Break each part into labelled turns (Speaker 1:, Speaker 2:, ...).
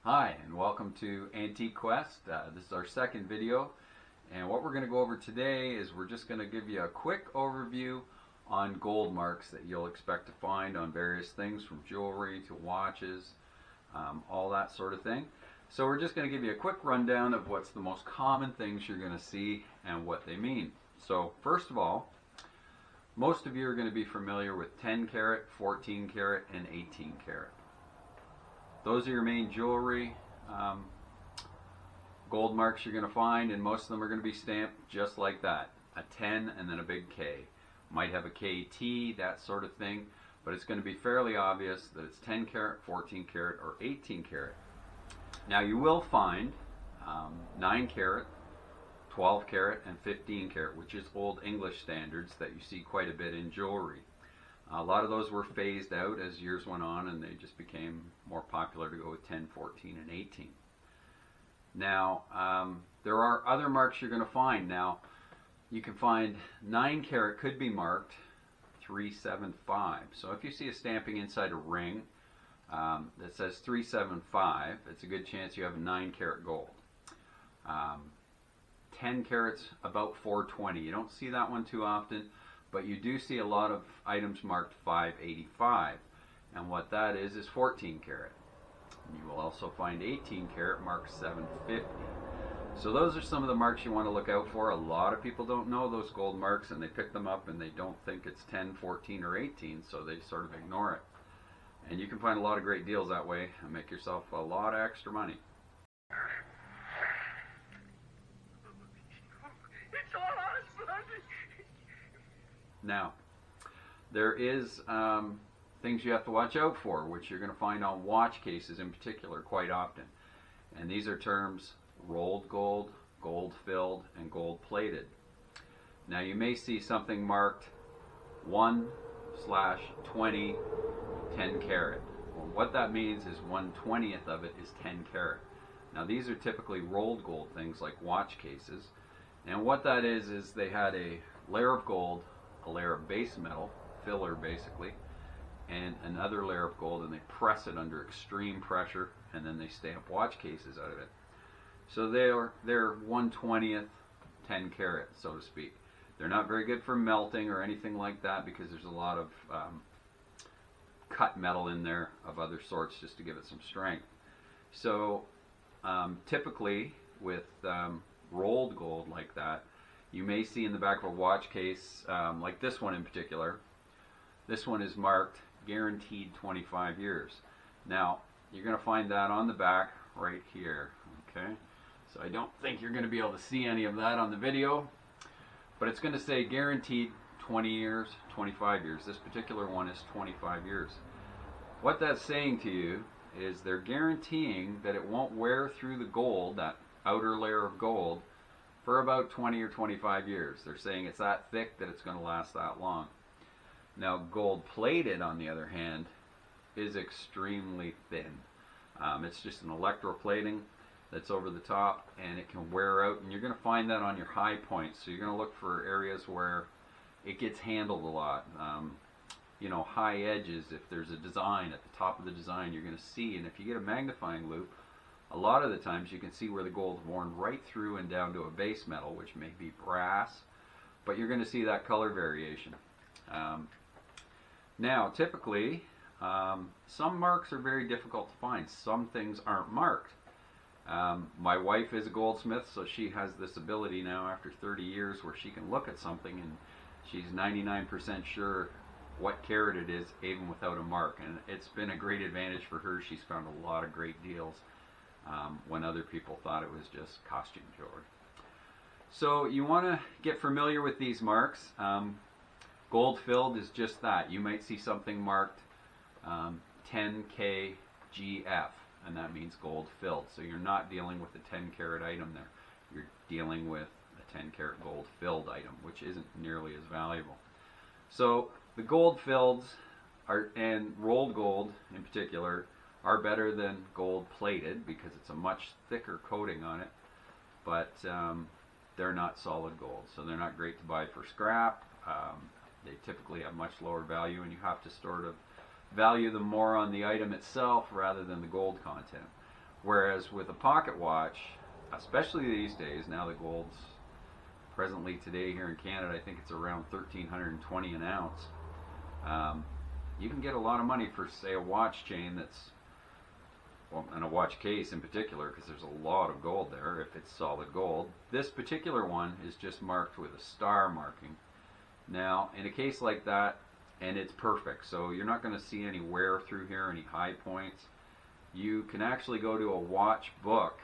Speaker 1: Hi, and welcome to Antique Quest. This is our second video, and what we're going to go over today is we're just going to give you a quick overview on gold marks that you'll expect to find on various things from jewelry to watches, all that sort of thing. So we're just going to give you a quick rundown of what's the most common things you're going to see and what they mean. So first of all, most of you are going to be familiar with 10 karat, 14 karat, and 18 karat. Those are your main jewelry gold marks you're going to find, and most of them are going to be stamped just like that, a 10 and then a big K. Might have a KT, that sort of thing, but it's going to be fairly obvious that it's 10 karat, 14 karat, or 18 karat. Now you will find 9 karat, 12 karat, and 15 karat, which is old English standards that you see quite a bit in jewelry. A lot of those were phased out as years went on, and they just became more popular to go with 10, 14, and 18. Now, there are other marks you're going to find. Now, you can find 9 karat could be marked 375. So if you see a stamping inside a ring that says 375, it's a good chance you have a 9 karat gold. 10 carats about 420. You don't see that one too often, but you do see a lot of items marked 585, and what that is 14 karat. And you will also find 18 karat marked 750. So those are some of the marks you want to look out for. A lot of people don't know those gold marks, and they pick them up and they don't think it's 10, 14, or 18, so they sort of ignore it. And you can find a lot of great deals that way and make yourself a lot of extra money. Now, there is things you have to watch out for, which you're going to find on watch cases in particular quite often. And these are terms rolled gold, gold filled, and gold plated. Now you may see something marked 1/20 10 karat. Well, what that means is 1/20th of it is 10 karat. Now these are typically rolled gold things like watch cases. And what that is they had a layer of gold, a layer of base metal, filler basically, and another layer of gold, and they press it under extreme pressure, and then they stamp watch cases out of it. So they're 1/20th 10 karat, so to speak. They're not very good for melting or anything like that because there's a lot of cut metal in there of other sorts just to give it some strength. So typically with rolled gold like that, you may see in the back of a watch case, like this one in particular, this one is marked guaranteed 25 years. Now, you're going to find that on the back right here, okay? So I don't think you're going to be able to see any of that on the video, but it's going to say guaranteed 20 years, 25 years. This particular one is 25 years. What that's saying to you is they're guaranteeing that it won't wear through the gold, that outer layer of gold, for about 20 or 25 years. They're saying it's that thick that it's going to last that long. Now gold plated, on the other hand, is extremely thin. It's just an electroplating that's over the top, and it can wear out, and you're going to find that on your high points. So you're going to look for areas where it gets handled a lot. You know, high edges, if there's a design at the top of the design, you're going to see, and if you get a magnifying loupe, a lot of the times you can see where the gold's worn right through and down to a base metal, which may be brass, but you're going to see that color variation. Now, typically, some marks are very difficult to find. Some things aren't marked. My wife is a goldsmith, so she has this ability now after 30 years where she can look at something and she's 99% sure what carat it is even without a mark, and it's been a great advantage for her. She's found a lot of great deals when other people thought it was just costume jewelry. So you want to get familiar with these marks. Gold filled is just that. You might see something marked 10K GF, and that means gold filled. So you're not dealing with a 10 karat item there. You're dealing with a 10 karat gold filled item, which isn't nearly as valuable. So the gold filleds are, and rolled gold in particular, are better than gold plated because it's a much thicker coating on it, but they're not solid gold, so they're not great to buy for scrap. They typically have much lower value, and you have to sort of value them more on the item itself rather than the gold content. Whereas with a pocket watch, especially these days, now the gold's presently today here in Canada, I think it's around $1,320 an ounce. You can get a lot of money for, say, a watch chain that's, well, and a watch case in particular, because there's a lot of gold there if it's solid gold. This particular one is just marked with a star marking. Now, in a case like that, and it's perfect, so you're not going to see any wear through here, any high points. You can actually go to a watch book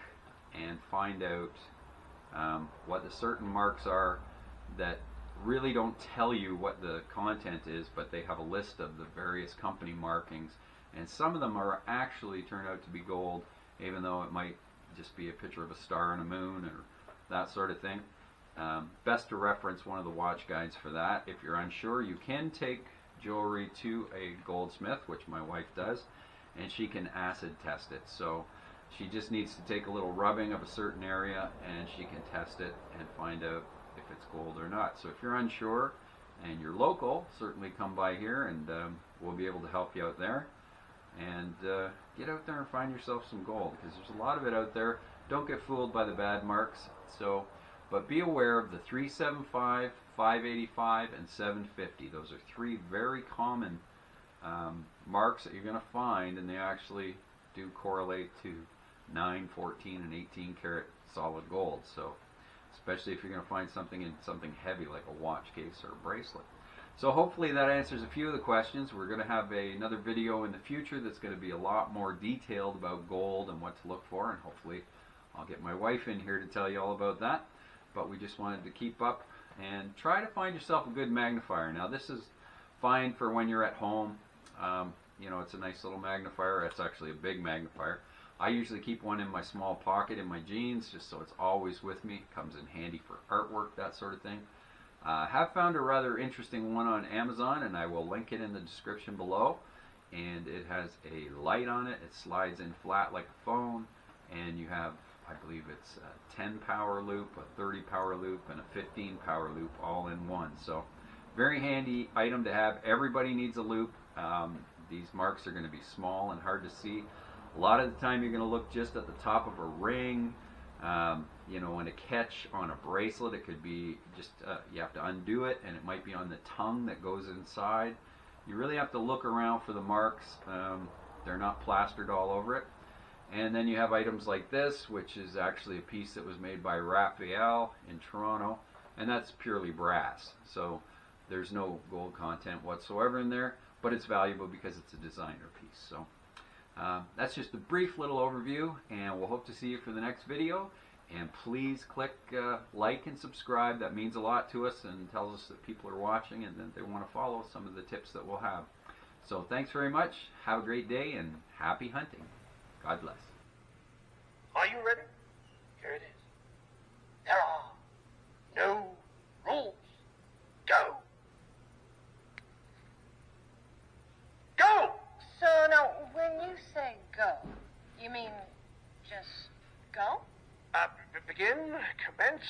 Speaker 1: and find out what the certain marks are that really don't tell you what the content is, but they have a list of the various company markings, and some of them are actually turn out to be gold, even though it might just be a picture of a star and a moon or that sort of thing. Best to reference one of the watch guides for that. If you're unsure, you can take jewelry to a goldsmith, which my wife does, and she can acid test it. So she just needs to take a little rubbing of a certain area and she can test it and find out if it's gold or not. So if you're unsure and you're local, certainly come by here and we'll be able to help you out there. And get out there and find yourself some gold, because there's a lot of it out there. Don't get fooled by the bad marks. So, but be aware of the 375, 585, and 750. Those are three very common marks that you're going to find, and they actually do correlate to 9, 14, and 18 karat solid gold. So, especially if you're going to find something in something heavy like a watch case or a bracelet. So hopefully that answers a few of the questions. We're going to have another video in the future that's going to be a lot more detailed about gold and what to look for, and hopefully I'll get my wife in here to tell you all about that. But we just wanted to keep up and try to find yourself a good magnifier. Now this is fine for when you're at home. You know, it's a nice little magnifier. It's actually a big magnifier. I usually keep one in my small pocket in my jeans just so it's always with me. It comes in handy for artwork, that sort of thing. Have found a rather interesting one on Amazon, and I will link it in the description below. And it has a light on it. It slides in flat like a phone, and you have, I believe it's a 10 power loop, a 30 power loop, and a 15 power loop all in one. So very handy item to have. Everybody needs a loop. These marks are going to be small and hard to see. A lot of the time you're going to look just at the top of a ring. You know, in a catch on a bracelet, it could be just, you have to undo it, and it might be on the tongue that goes inside. You really have to look around for the marks. They're not plastered all over it. And then you have items like this, which is actually a piece that was made by Raphael in Toronto, and that's purely brass. So there's no gold content whatsoever in there, but it's valuable because it's a designer piece. So that's just a brief little overview, and we'll hope to see you for the next video. And please click like and subscribe. That means a lot to us and tells us that people are watching and that they want to follow some of the tips that we'll have. So thanks very much. Have a great day and happy hunting. God bless.
Speaker 2: Are you ready? Here it is. There are no rules. Go. Go!
Speaker 3: So now, when you say go, you mean just go?
Speaker 2: Begin, commence,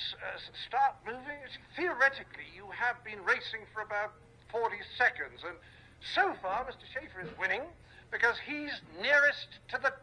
Speaker 2: start moving. Theoretically, you have been racing for about 40 seconds, and so far Mr. Schaefer is winning because he's nearest to the